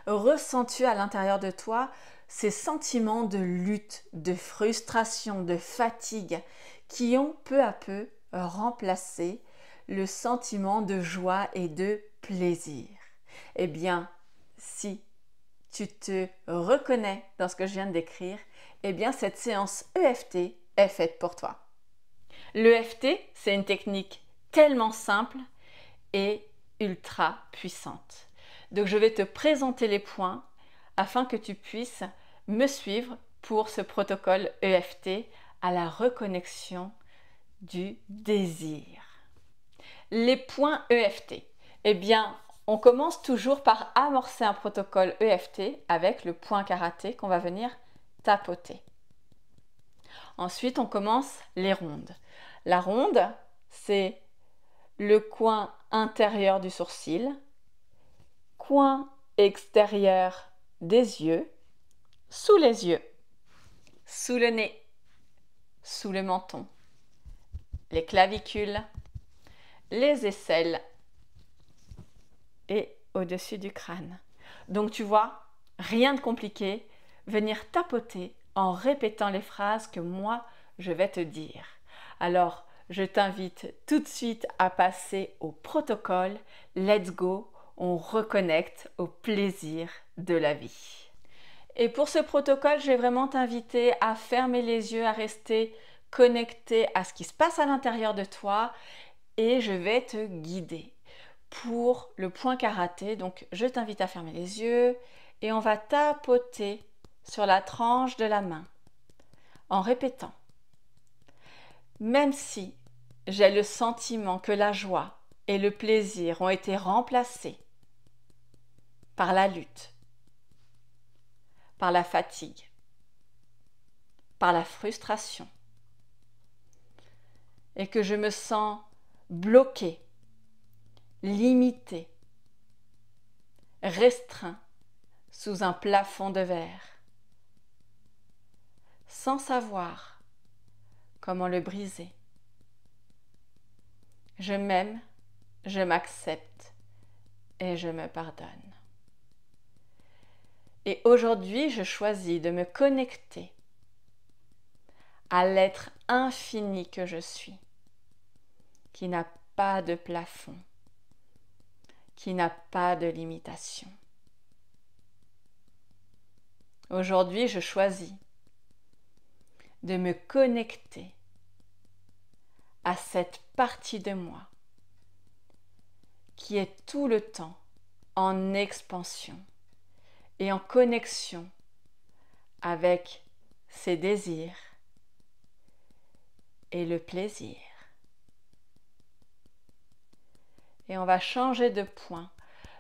ressens-tu à l'intérieur de toi ces sentiments de lutte, de frustration, de fatigue qui ont peu à peu remplacé le sentiment de joie et de plaisir? Eh bien, si tu te reconnais dans ce que je viens de décrire, eh bien cette séance EFT est faite pour toi. L'EFT, c'est une technique tellement simple et ultra puissante. Donc je vais te présenter les points afin que tu puisses me suivre pour ce protocole EFT à la reconnexion du désir. Les points EFT. Eh bien, on commence toujours par amorcer un protocole EFT avec le point karaté qu'on va venir tapoter. Ensuite, on commence les rondes. La ronde, c'est le coin intérieur du sourcil, coin extérieur des yeux, sous les yeux, sous le nez, sous le menton, les clavicules, les aisselles et au-dessus du crâne. Donc tu vois, rien de compliqué, venir tapoter en répétant les phrases que moi je vais te dire. Alors, je t'invite tout de suite à passer au protocole. Let's go, on reconnecte au plaisir de la vie. Et pour ce protocole, je vais vraiment t'inviter à fermer les yeux, à rester connecté à ce qui se passe à l'intérieur de toi et je vais te guider. Pour le point karaté, donc je t'invite à fermer les yeux et on va tapoter sur la tranche de la main en répétant. Même si j'ai le sentiment que la joie et le plaisir ont été remplacés par la lutte, par la fatigue, par la frustration, et que je me sens bloqué, limité, restreint sous un plafond de verre, sans savoir comment le briser. Je m'aime, je m'accepte et je me pardonne. Et aujourd'hui, je choisis de me connecter à l'être infini que je suis, qui n'a pas de plafond, qui n'a pas de limitation. Aujourd'hui, je choisis de me connecter à cette partie de moi qui est tout le temps en expansion et en connexion avec ses désirs et le plaisir. Et on va changer de point,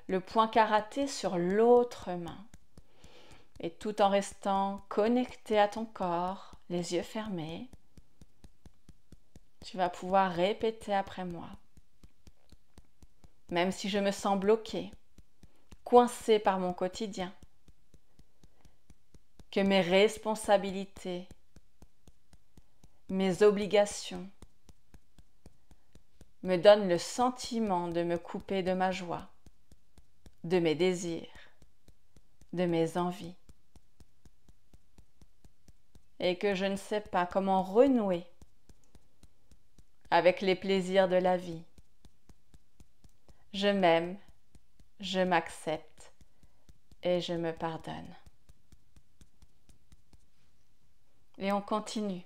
le point karaté sur l'autre main. Et tout en restant connecté à ton corps, les yeux fermés, tu vas pouvoir répéter après moi. Même si je me sens bloqué, coincé par mon quotidien, que mes responsabilités, mes obligations me donnent le sentiment de me couper de ma joie, de mes désirs, de mes envies, et que je ne sais pas comment renouer avec les plaisirs de la vie. Je m'aime, je m'accepte et je me pardonne. Et on continue.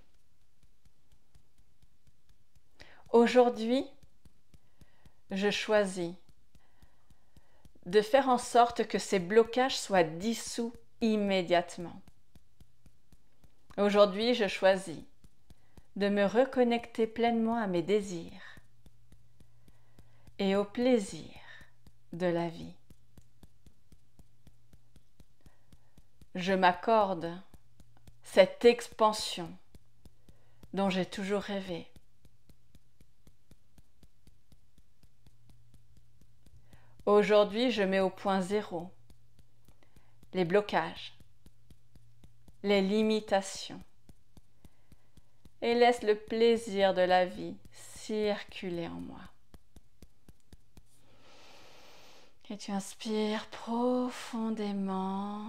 Aujourd'hui, je choisis de faire en sorte que ces blocages soient dissous immédiatement. Aujourd'hui, je choisis de me reconnecter pleinement à mes désirs et au plaisir de la vie. Je m'accorde cette expansion dont j'ai toujours rêvé. Aujourd'hui, je mets au point zéro les blocages, les limitations et laisse le plaisir de la vie circuler en moi. Et tu inspires profondément.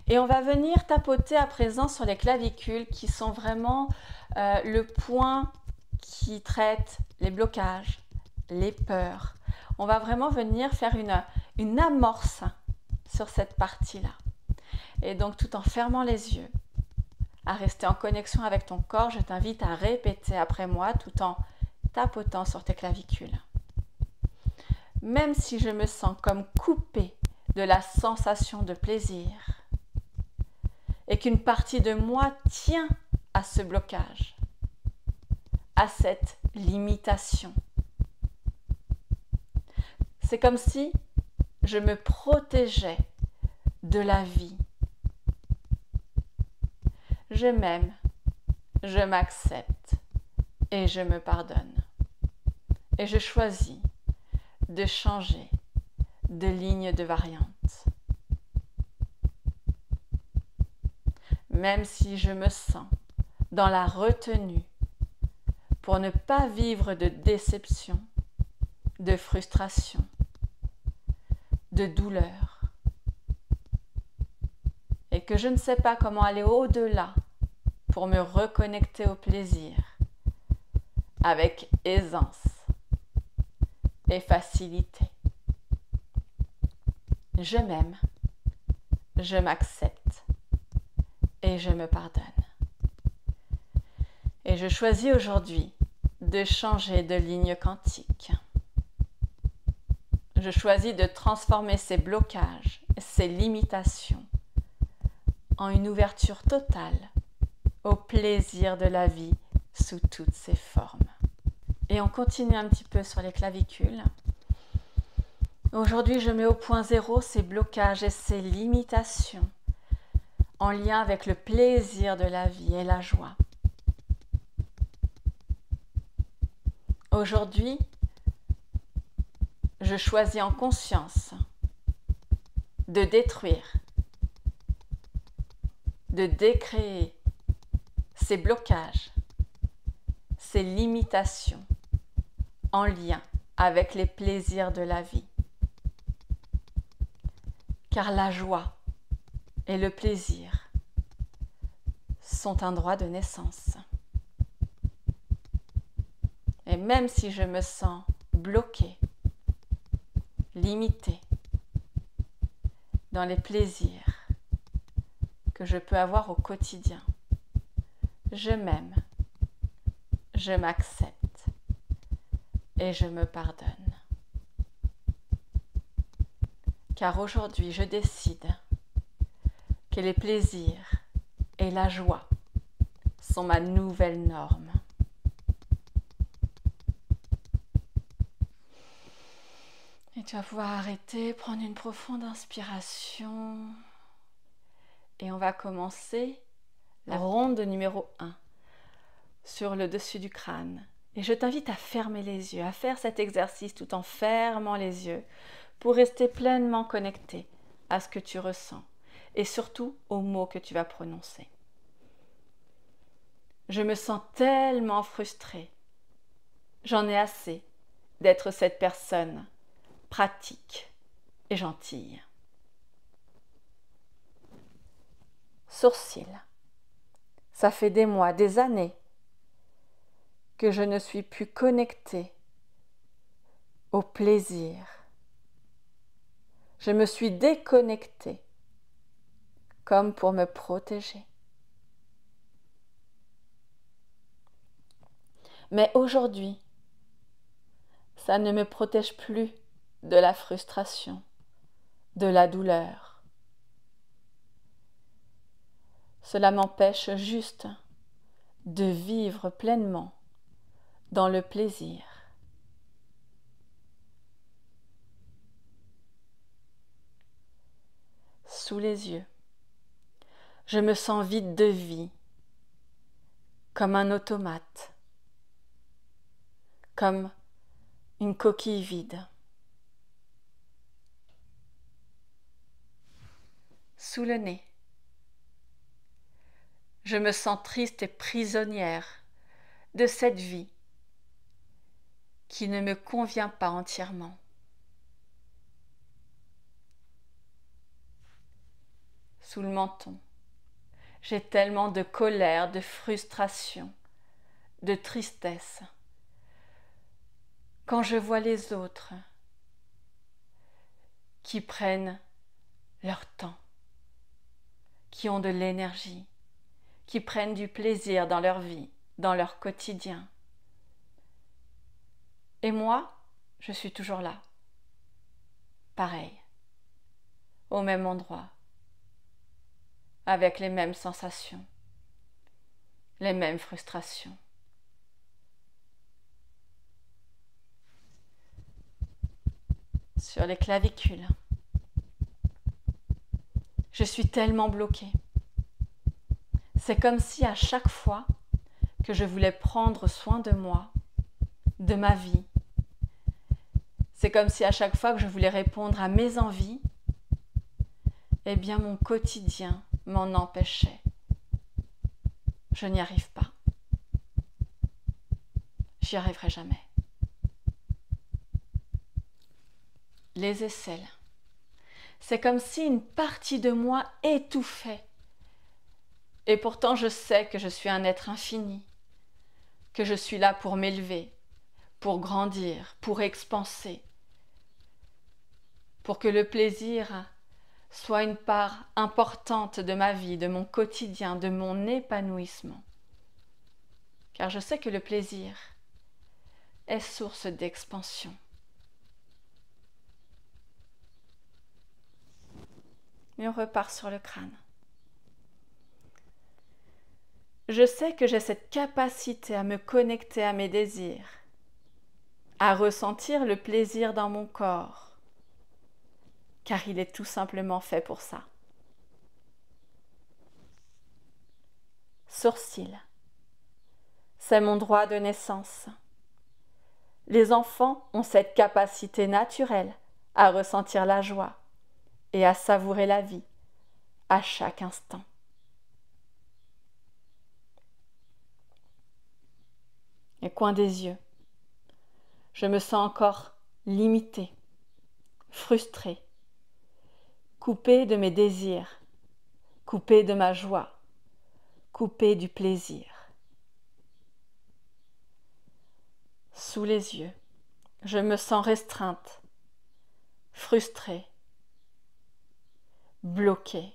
Et on va venir tapoter à présent sur les clavicules qui sont vraiment le point qui traite les blocages, les peurs. On va vraiment venir faire une amorce sur cette partie-là. Et donc tout en fermant les yeux, à rester en connexion avec ton corps, je t'invite à répéter après moi tout en tapotant sur tes clavicules. Même si je me sens comme coupée de la sensation de plaisir et qu'une partie de moi tient à ce blocage, à cette limitation, c'est comme si je me protégeais de la vie. Je m'aime, je m'accepte et je me pardonne. Et je choisis de changer de ligne de variante. Même si je me sens dans la retenue pour ne pas vivre de déception, de frustration, de douleur, et que je ne sais pas comment aller au-delà pour me reconnecter au plaisir avec aisance et facilité. Je m'aime, je m'accepte et je me pardonne. Et je choisis aujourd'hui de changer de ligne quantique. Je choisis de transformer ces blocages, ces limitations en une ouverture totale au plaisir de la vie sous toutes ses formes. Et on continue un petit peu sur les clavicules. Aujourd'hui, je mets au point zéro ces blocages et ces limitations en lien avec le plaisir de la vie et la joie. Aujourd'hui, je choisis en conscience de détruire, de décréer ces blocages, ces limitations en lien avec les plaisirs de la vie. Car la joie et le plaisir sont un droit de naissance. Et même si je me sens bloquée, limitée dans les plaisirs que je peux avoir au quotidien, je m'aime, je m'accepte et je me pardonne. Car aujourd'hui, je décide que les plaisirs et la joie sont ma nouvelle norme. Et tu vas pouvoir arrêter, prendre une profonde inspiration. Et on va commencer la ronde numéro 1 sur le dessus du crâne. Et je t'invite à fermer les yeux, à faire cet exercice tout en fermant les yeux pour rester pleinement connecté à ce que tu ressens et surtout aux mots que tu vas prononcer. Je me sens tellement frustrée. J'en ai assez d'être cette personne pratique et gentille. Sourcils. Ça fait des mois, des années que je ne suis plus connectée au plaisir. Je me suis déconnectée comme pour me protéger. Mais aujourd'hui, ça ne me protège plus de la frustration, de la douleur. Cela m'empêche juste de vivre pleinement dans le plaisir. Sous les yeux, je me sens vide de vie, comme un automate, comme une coquille vide. Sous le nez, je me sens triste et prisonnière de cette vie qui ne me convient pas entièrement. sous le menton. J'ai tellement de colère, de frustration, de tristesse. Quand je vois les autres qui prennent leur temps, qui ont de l'énergie, qui prennent du plaisir dans leur vie, dans leur quotidien. Et moi, je suis toujours là, pareil, au même endroit, avec les mêmes sensations, les mêmes frustrations. Sur les clavicules, je suis tellement bloquée. C'est comme si à chaque fois que je voulais prendre soin de moi, de ma vie, c'est comme si à chaque fois que je voulais répondre à mes envies, eh bien mon quotidien m'en empêchait. Je n'y arrive pas. J'y arriverai jamais. Les aisselles. C'est comme si une partie de moi étouffait. Et pourtant je sais que je suis un être infini, que je suis là pour m'élever, pour grandir, pour expanser, pour que le plaisir soit une part importante de ma vie, de mon quotidien, de mon épanouissement. Car je sais que le plaisir est source d'expansion. Et on repart sur le crâne. Je sais que j'ai cette capacité à me connecter à mes désirs, à ressentir le plaisir dans mon corps, car il est tout simplement fait pour ça. Sourcils. C'est mon droit de naissance. Les enfants ont cette capacité naturelle à ressentir la joie et à savourer la vie à chaque instant. Les coins des yeux. Je me sens encore limitée, frustrée, coupée de mes désirs, coupée de ma joie, coupée du plaisir. Sous les yeux, je me sens restreinte, frustrée, bloquée,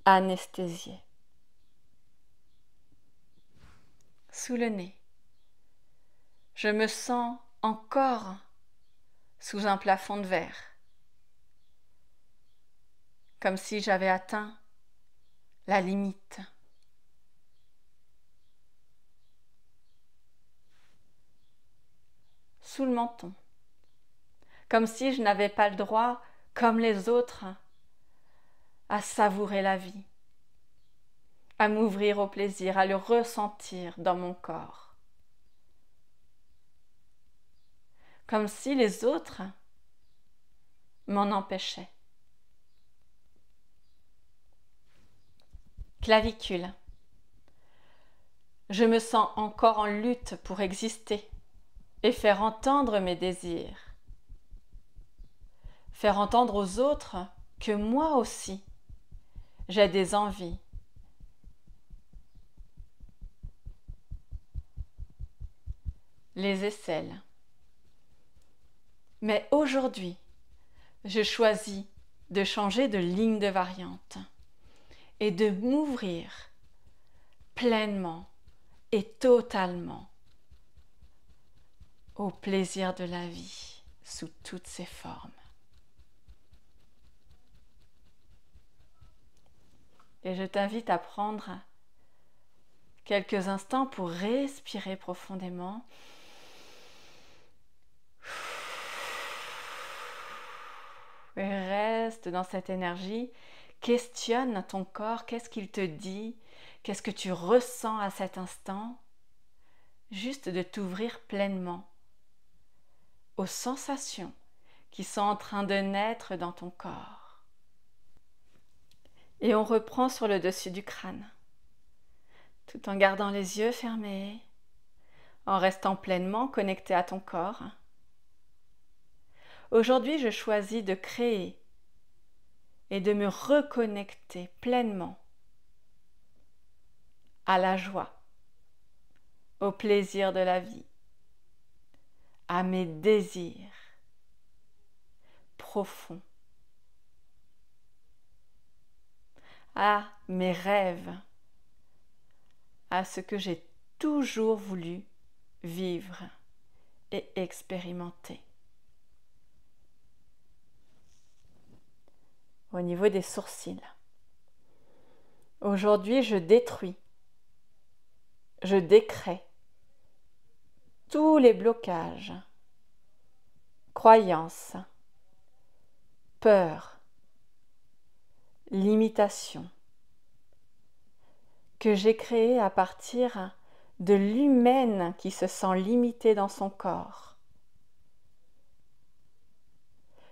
anesthésiée. Sous le nez, je me sens encore sous un plafond de verre, comme si j'avais atteint la limite. Sous le menton, comme si je n'avais pas le droit, comme les autres, à savourer la vie, à m'ouvrir au plaisir, à le ressentir dans mon corps. Comme si les autres m'en empêchaient. Clavicule. Je me sens encore en lutte pour exister et faire entendre mes désirs. Faire entendre aux autres que moi aussi, j'ai des envies. Les aisselles. Mais aujourd'hui, je choisis de changer de ligne de variante et de m'ouvrir pleinement et totalement au plaisir de la vie sous toutes ses formes. Et je t'invite à prendre quelques instants pour respirer profondément. Et reste dans cette énergie. Questionne ton corps, qu'est-ce qu'il te dit, qu'est-ce que tu ressens à cet instant. Juste de t'ouvrir pleinement aux sensations qui sont en train de naître dans ton corps. Et on reprend sur le dessus du crâne, tout en gardant les yeux fermés, en restant pleinement connecté à ton corps. Aujourd'hui, je choisis de créer et de me reconnecter pleinement à la joie, au plaisir de la vie, à mes désirs profonds, à mes rêves, à ce que j'ai toujours voulu vivre et expérimenter. Au niveau des sourcils, aujourd'hui je détruis, je décrée tous les blocages, croyances, peurs, limitations que j'ai créées à partir de l'humaine qui se sent limitée dans son corps,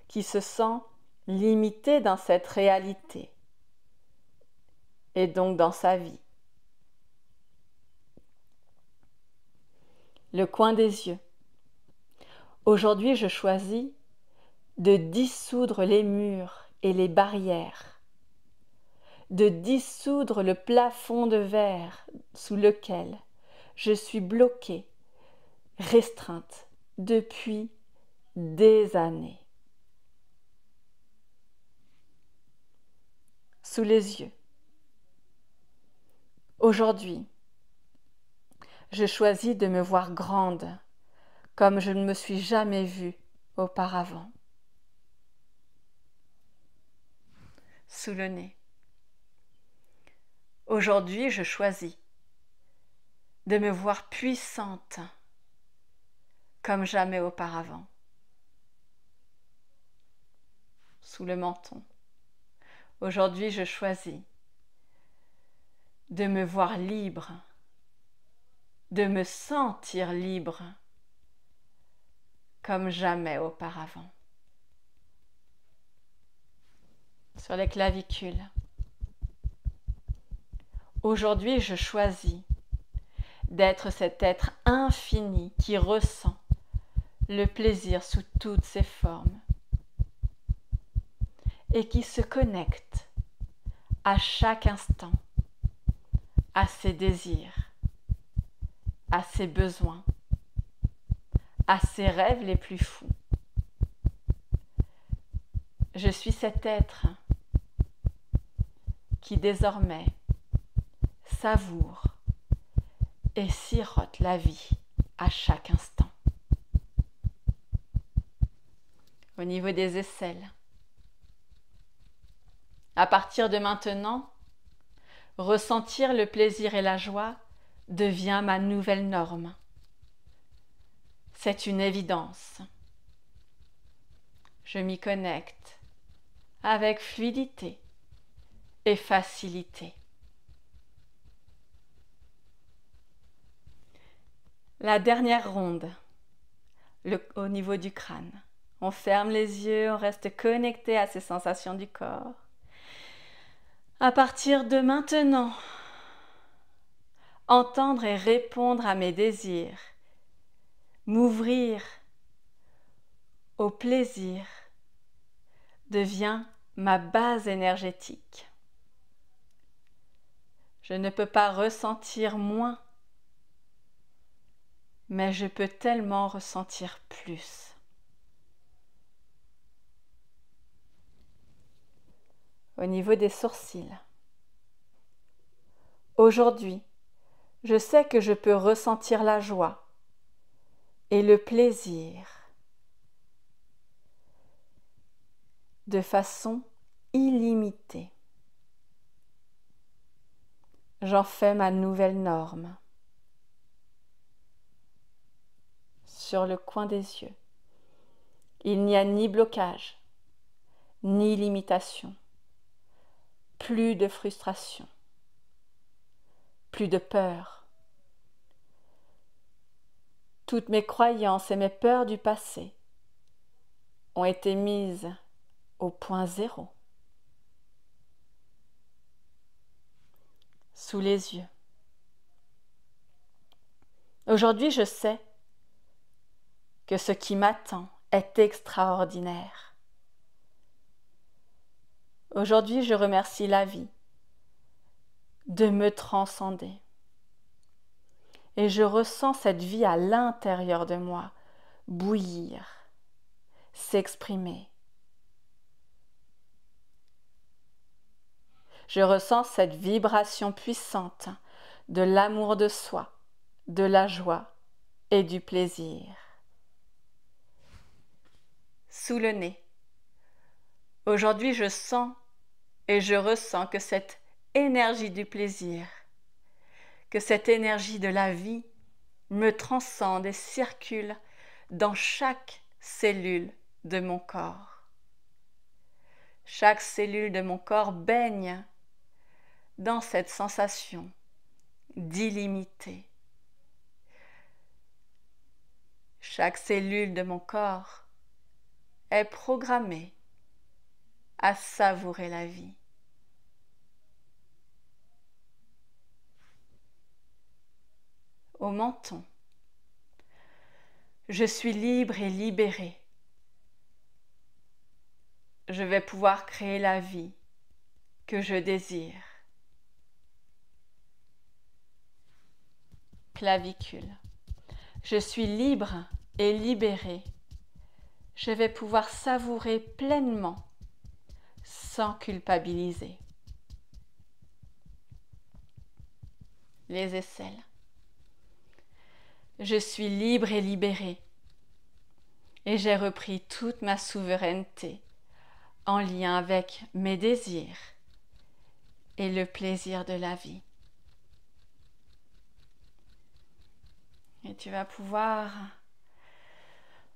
qui se sent limitée dans cette réalité et donc dans sa vie. Le coin des yeux. Aujourd'hui, je choisis de dissoudre les murs et les barrières, de dissoudre le plafond de verre sous lequel je suis bloquée, restreinte depuis des années. Sous les yeux. Aujourd'hui, je choisis de me voir grande comme je ne me suis jamais vue auparavant. Sous le nez. Aujourd'hui, je choisis de me voir puissante comme jamais auparavant. Sous le menton. Aujourd'hui, je choisis de me voir libre, de me sentir libre comme jamais auparavant. Sur les clavicules. Aujourd'hui, je choisis d'être cet être infini qui ressent le plaisir sous toutes ses formes et qui se connecte à chaque instant à ses désirs, à ses besoins, à ses rêves les plus fous. Je suis cet être qui désormais savoure et sirote la vie à chaque instant. Au niveau des aisselles. À partir de maintenant, ressentir le plaisir et la joie devient ma nouvelle norme. C'est une évidence. Je m'y connecte avec fluidité et facilité. La dernière ronde, au niveau du crâne. On ferme les yeux, on reste connecté à ces sensations du corps. À partir de maintenant, entendre et répondre à mes désirs, m'ouvrir au plaisir devient ma base énergétique. Je ne peux pas ressentir moins, mais je peux tellement ressentir plus. Au niveau des sourcils. Aujourd'hui, je sais que je peux ressentir la joie et le plaisir de façon illimitée. J'en fais ma nouvelle norme. Sur le coin des yeux. Il n'y a ni blocage, ni limitation. Plus de frustration, plus de peur. Toutes mes croyances et mes peurs du passé ont été mises au point zéro. Sous les yeux. Aujourd'hui, je sais que ce qui m'attend est extraordinaire. Aujourd'hui, je remercie la vie de me transcender. Et je ressens cette vie à l'intérieur de moi bouillir, s'exprimer. Je ressens cette vibration puissante de l'amour de soi, de la joie et du plaisir. Sous le nez. Aujourd'hui, je sens et je ressens que cette énergie du plaisir, que cette énergie de la vie me transcende et circule dans chaque cellule de mon corps. Chaque cellule de mon corps baigne dans cette sensation d'illimité. Chaque cellule de mon corps est programmée à savourer la vie. Au menton, je suis libre et libérée. Je vais pouvoir créer la vie que je désire. Clavicule, je suis libre et libérée. Je vais pouvoir savourer pleinement sans culpabiliser. Les aisselles. Je suis libre et libérée et j'ai repris toute ma souveraineté en lien avec mes désirs et le plaisir de la vie. Et tu vas pouvoir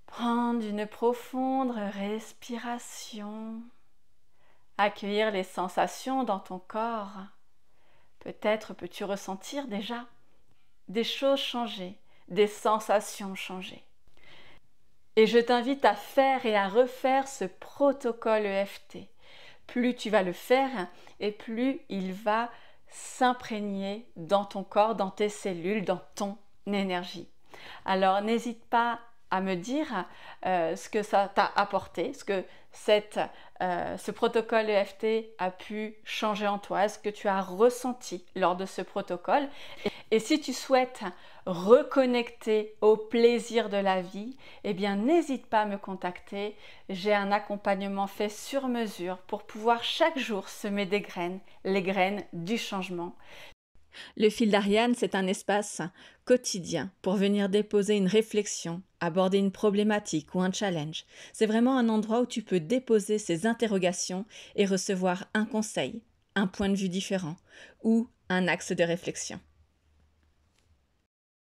prendre une profonde respiration, accueillir les sensations dans ton corps. Peut-être peux-tu ressentir déjà des choses changer, des sensations changer. Et je t'invite à faire et à refaire ce protocole EFT. Plus tu vas le faire et plus il va s'imprégner dans ton corps, dans tes cellules, dans ton énergie. Alors n'hésite pas à me dire ce que ça t'a apporté, ce que ce protocole EFT a pu changer en toi, ce que tu as ressenti lors de ce protocole. Et si tu souhaites reconnecter au plaisir de la vie, eh bien n'hésite pas à me contacter. J'ai un accompagnement fait sur mesure pour pouvoir chaque jour semer des graines, les graines du changement. Le fil d'Ariane, c'est un espace quotidien pour venir déposer une réflexion, aborder une problématique ou un challenge. C'est vraiment un endroit où tu peux déposer ces interrogations et recevoir un conseil, un point de vue différent ou un axe de réflexion.